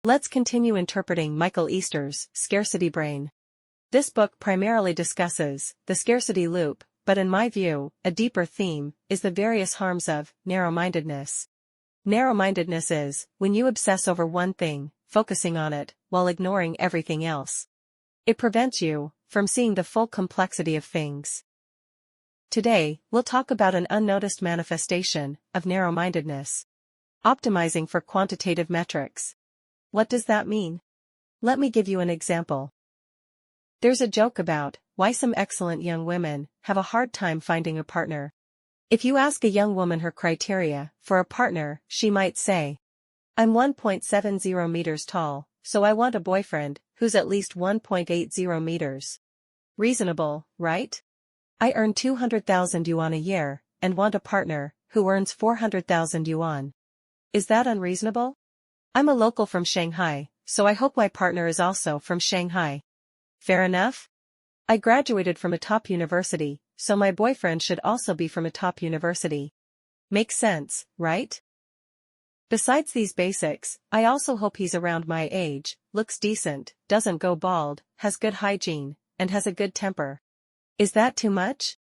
Let's continue interpreting Michael Easter's Scarcity Brain. This book primarily discusses the scarcity loop, but in my view, a deeper theme is the various harms of narrow-mindedness. Narrow-mindedness is when you obsess over one thing, focusing on it, while ignoring everything else. It prevents you from seeing the full complexity of things. Today, we'll talk about an unnoticed manifestation of narrow-mindedness. Optimizing for quantitative metrics. What does that mean? Let me give you an example. There's a joke about why some excellent young women have a hard time finding a partner. If you ask a young woman her criteria for a partner, she might say, I'm 1.70 meters tall, so I want a boyfriend who's at least 1.80 meters. Reasonable, right? I earn 200,000 yuan a year, and want a partner who earns 400,000 yuan. Is that unreasonable? I'm a local from Shanghai, so I hope my partner is also from Shanghai. Fair enough? I graduated from a top university, so my boyfriend should also be from a top university. Makes sense, right? Besides these basics, I also hope he's around my age, looks decent, doesn't go bald, has good hygiene, and has a good temper. Is that too much?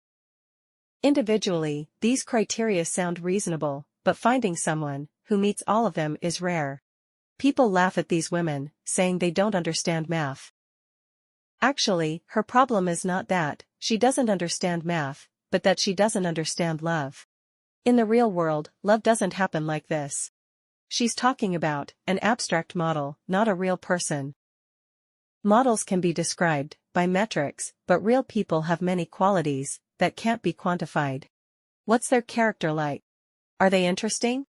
Individually, these criteria sound reasonable, but finding someone who meets all of them is rare. People laugh at these women, saying they don't understand math. Actually, her problem is not that she doesn't understand math, but that she doesn't understand love. In the real world, love doesn't happen like this. She's talking about an abstract model, not a real person. Models can be described by metrics, but real people have many qualities that can't be quantified. What's their character like? Are they interesting?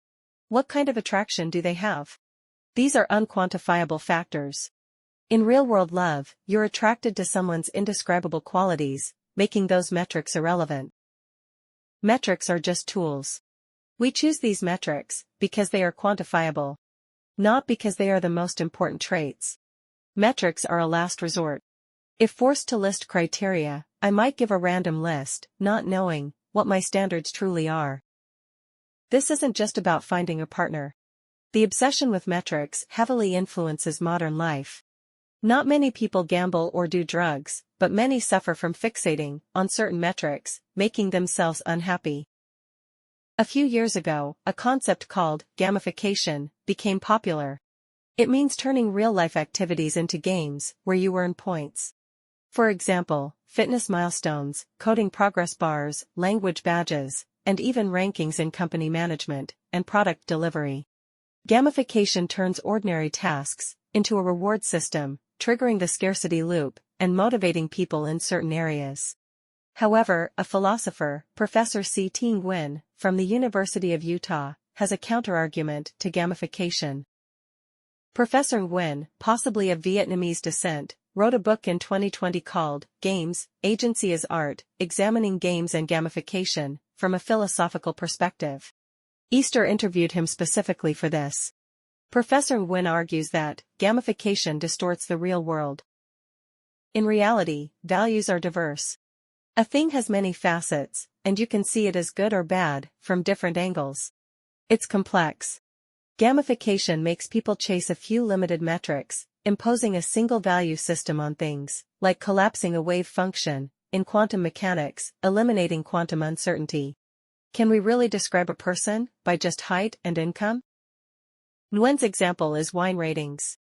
What kind of attraction do they have? These are unquantifiable factors. In real-world love, you're attracted to someone's indescribable qualities, making those metrics irrelevant. Metrics are just tools. We choose these metrics because they are quantifiable, not because they are the most important traits. Metrics are a last resort. If forced to list criteria, I might give a random list, not knowing what my standards truly are. This isn't just about finding a partner. The obsession with metrics heavily influences modern life. Not many people gamble or do drugs, but many suffer from fixating on certain metrics, making themselves unhappy. A few years ago, a concept called gamification became popular. It means turning real-life activities into games where you earn points. For example, fitness milestones, coding progress bars, language badges, and even rankings in company management and product delivery. Gamification turns ordinary tasks into a reward system, triggering the scarcity loop and motivating people in certain areas. However, a philosopher, Professor Nguyen, from the University of Utah, has a counterargument to gamification. Professor Nguyen, possibly of Vietnamese descent, wrote a book in 2020 called Games, Agency as Art, examining games and gamification from a philosophical perspective. Easter interviewed him specifically for this. Professor Nguyen argues that gamification distorts the real world. In reality, values are diverse. A thing has many facets, and you can see it as good or bad from different angles. It's complex. Gamification makes people chase a few limited metrics, imposing a single value system on things, like collapsing a wave function in quantum mechanics, eliminating quantum uncertainty. Can we really describe a person by just height and income? Nguyen's example is wine ratings.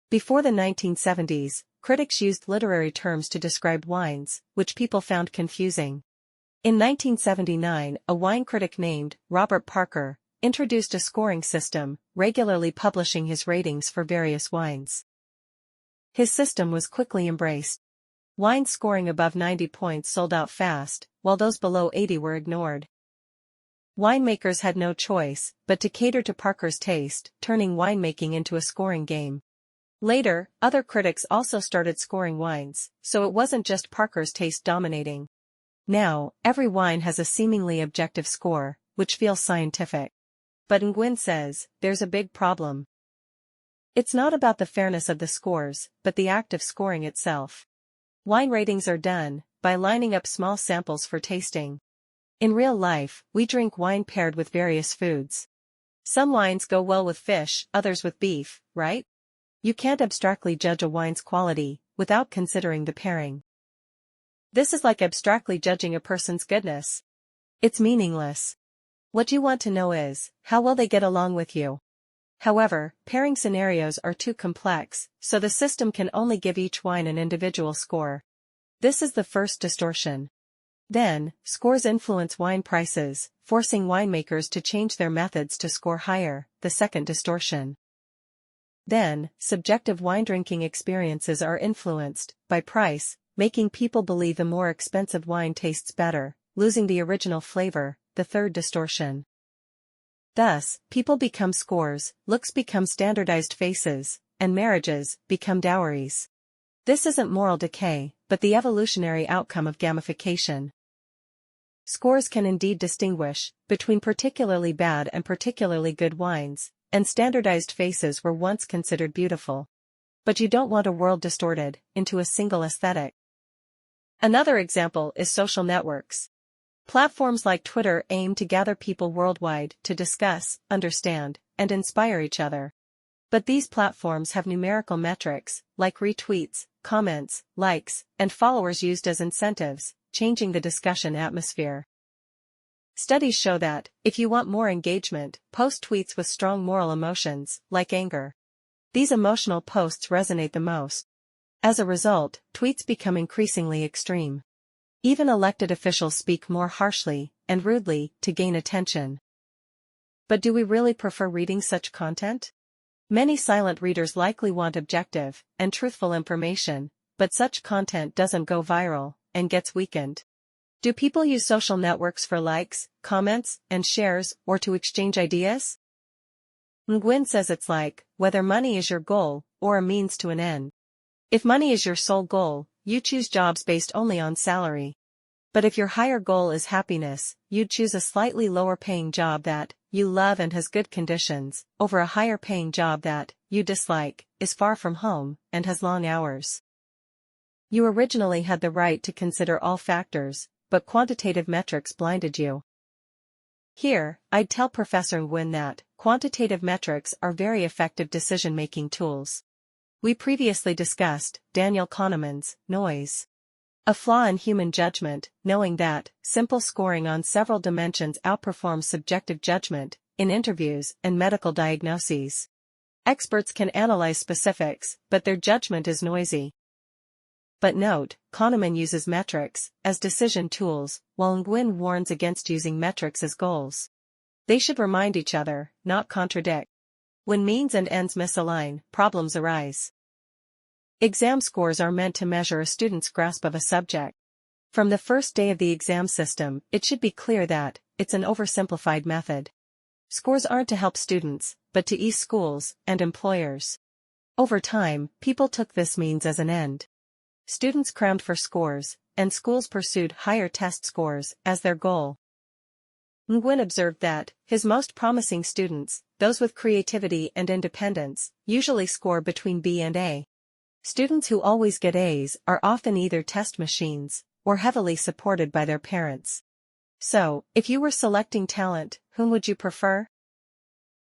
Before the 1970s, critics used literary terms to describe wines, which people found confusing. In 1979, a wine critic named Robert Parker introduced a scoring system, regularly publishing his ratings for various wines. His system was quickly embraced. Wines scoring above 90 points sold out fast, while those below 80 were ignored. Winemakers had no choice but to cater to Parker's taste, turning winemaking into a scoring game. Later, other critics also started scoring wines, so it wasn't just Parker's taste dominating. Now, every wine has a seemingly objective score, which feels scientific. But Nguyen says, there's a big problem. It's not about the fairness of the scores, but the act of scoring itself. Wine ratings are done by lining up small samples for tasting. In real life, we drink wine paired with various foods. Some wines go well with fish, others with beef, right? You can't abstractly judge a wine's quality without considering the pairing. This is like abstractly judging a person's goodness. It's meaningless. What you want to know is, how will they get along with you? However, pairing scenarios are too complex, so the system can only give each wine an individual score. This is the first distortion. Then, scores influence wine prices, forcing winemakers to change their methods to score higher, the second distortion. Then, subjective wine drinking experiences are influenced by price, making people believe the more expensive wine tastes better, losing the original flavor, the third distortion. Thus, people become scores, looks become standardized faces, and marriages become dowries. This isn't moral decay, but the evolutionary outcome of gamification. Scores can indeed distinguish between particularly bad and particularly good wines, and standardized faces were once considered beautiful. But you don't want a world distorted into a single aesthetic. Another example is social networks. Platforms like Twitter aim to gather people worldwide to discuss, understand, and inspire each other. But these platforms have numerical metrics, like retweets, comments, likes, and followers used as incentives, changing the discussion atmosphere. Studies show that, if you want more engagement, post tweets with strong moral emotions, like anger. These emotional posts resonate the most. As a result, tweets become increasingly extreme. Even elected officials speak more harshly and rudely to gain attention. But do we really prefer reading such content? Many silent readers likely want objective and truthful information, but such content doesn't go viral and gets weakened. Do people use social networks for likes, comments, and shares, or to exchange ideas? Nguyen says it's like whether money is your goal or a means to an end. If money is your sole goal, you choose jobs based only on salary. But if your higher goal is happiness, you'd choose a slightly lower paying job that you love and has good conditions, over a higher paying job that you dislike, is far from home, and has long hours. You originally had the right to consider all factors, but quantitative metrics blinded you. Here, I'd tell Professor Nguyen that quantitative metrics are very effective decision-making tools. We previously discussed Daniel Kahneman's noise. A flaw in human judgment, knowing that simple scoring on several dimensions outperforms subjective judgment in interviews and medical diagnoses. Experts can analyze specifics, but their judgment is noisy. But note, Kahneman uses metrics as decision tools, while Nguyen warns against using metrics as goals. They should remind each other, not contradict. When means and ends misalign, problems arise. Exam scores are meant to measure a student's grasp of a subject. From the first day of the exam system, it should be clear that it's an oversimplified method. Scores aren't to help students, but to ease schools and employers. Over time, people took this means as an end. Students crammed for scores, and schools pursued higher test scores as their goal. Nguyen observed that his most promising students, those with creativity and independence, usually score between B and A. Students who always get A's are often either test machines or heavily supported by their parents. So, if you were selecting talent, whom would you prefer?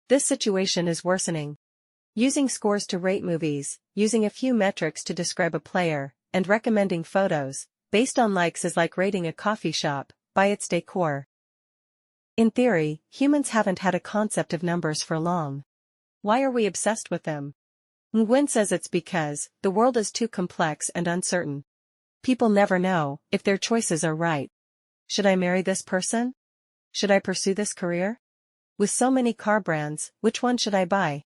This situation is worsening. Using scores to rate movies, using a few metrics to describe a player, and recommending photos based on likes is like rating a coffee shop by its decor. In theory, humans haven't had a concept of numbers for long. Why are we obsessed with them? Nguyen says it's because the world is too complex and uncertain. People never know if their choices are right. Should I marry this person? Should I pursue this career? With so many car brands, which one should I buy?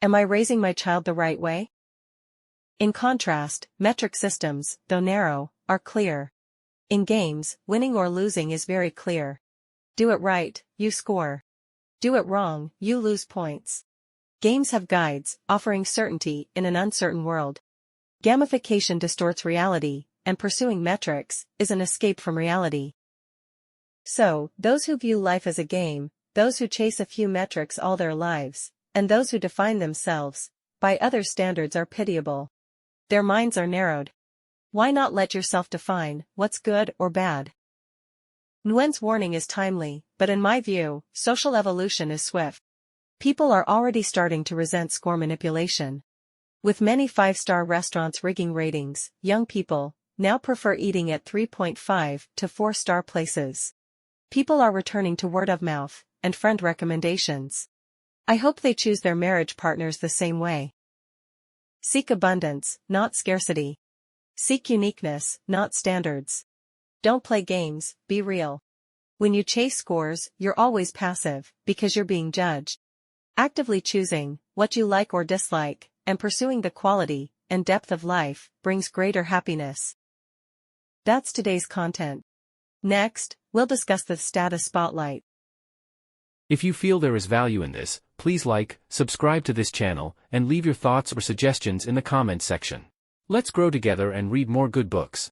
Am I raising my child the right way? In contrast, metric systems, though narrow, are clear. In games, winning or losing is very clear. Do it right, you score. Do it wrong, you lose points. Games have guides, offering certainty in an uncertain world. Gamification distorts reality, and pursuing metrics is an escape from reality. So, those who view life as a game, those who chase a few metrics all their lives, and those who define themselves by other standards are pitiable. Their minds are narrowed. Why not let yourself define what's good or bad? Nguyen's warning is timely, but in my view, social evolution is swift. People are already starting to resent score manipulation. With many 5-star restaurants rigging ratings, young people now prefer eating at 3.5 to 4-star places. People are returning to word of mouth and friend recommendations. I hope they choose their marriage partners the same way. Seek abundance, not scarcity. Seek uniqueness, not standards. Don't play games, be real. When you chase scores, you're always passive, because you're being judged. Actively choosing what you like or dislike, and pursuing the quality and depth of life, brings greater happiness. That's today's content. Next, we'll discuss the status spotlight. If you feel there is value in this, please like, subscribe to this channel, and leave your thoughts or suggestions in the comments section. Let's grow together and read more good books.